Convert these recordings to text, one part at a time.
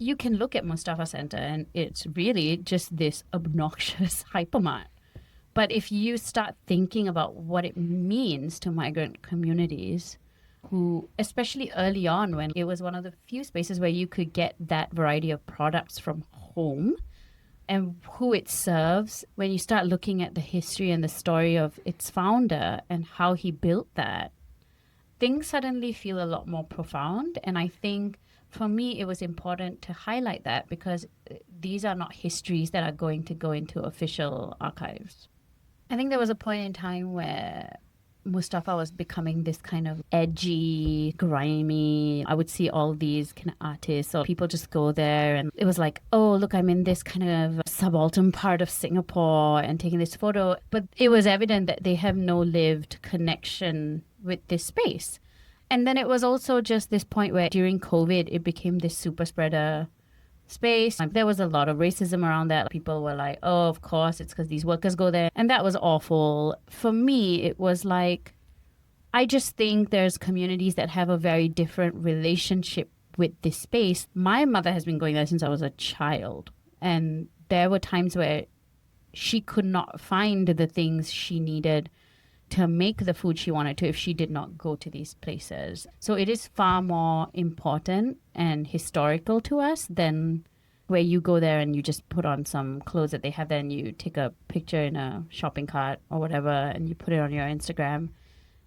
you can look at Mustafa Centre and it's really just this obnoxious hypermart. But if you start thinking about what it means to migrant communities, who, especially early on, when it was one of the few spaces where you could get that variety of products from home, and who it serves, when you start looking at the history and the story of its founder and how he built that, things suddenly feel a lot more profound. And I think for me, it was important to highlight that because these are not histories that are going to go into official archives. I think there was a point in time where Mustafa was becoming this kind of edgy, grimy. I would see all these kind of artists or people just go there and it was like, oh, look, I'm in this kind of subaltern part of Singapore and taking this photo. But it was evident that they have no lived connection with this space. And then it was also just this point where during COVID, it became this super spreader space. There was a lot of racism around that. People were like, oh, of course, it's because these workers go there. And that was awful. For me, it was like, I just think there's communities that have a very different relationship with this space. My mother has been going there since I was a child. And there were times where she could not find the things she needed to make the food she wanted to if she did not go to these places. So it is far more important and historical to us than where you go there and you just put on some clothes that they have there and you take a picture in a shopping cart or whatever and you put it on your Instagram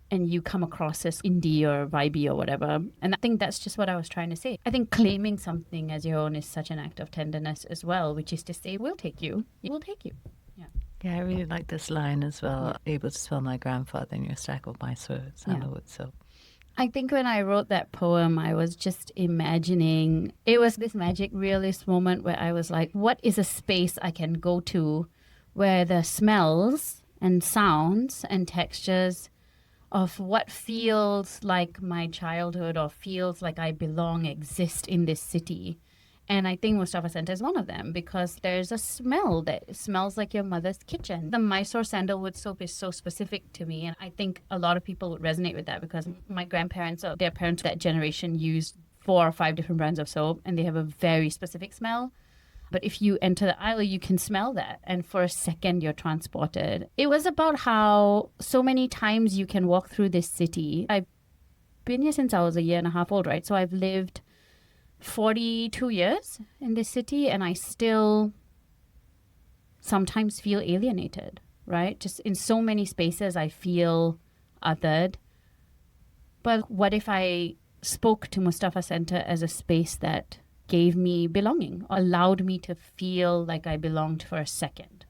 and you come across as indie or vibey or whatever. And I think that's just what I was trying to say. I think claiming something as your own is such an act of tenderness as well, which is to say, we'll take you. We'll take you. Yeah. Yeah, I really like this line as well. Able to smell my grandfather in your stack of Mysore Sandalwood. So I think when I wrote that poem, I was just imagining, it was this magic realist moment where I was like, what is a space I can go to where the smells and sounds and textures of what feels like my childhood or feels like I belong exist in this city. And I think Mustafa Centre is one of them because there's a smell that smells like your mother's kitchen. The Mysore Sandalwood soap is so specific to me. And I think a lot of people would resonate with that because my grandparents or their parents, that generation, used 4 or 5 different brands of soap and they have a very specific smell. But if you enter the aisle, you can smell that. And for a second, you're transported. It was about how so many times you can walk through this city. I've been here since I was 1.5 years old, right? So I've lived 42 years in this city and I still sometimes feel alienated, right? Just in so many spaces I feel othered. But what if I spoke to Mustafa Centre as a space that gave me belonging, allowed me to feel like I belonged for a second?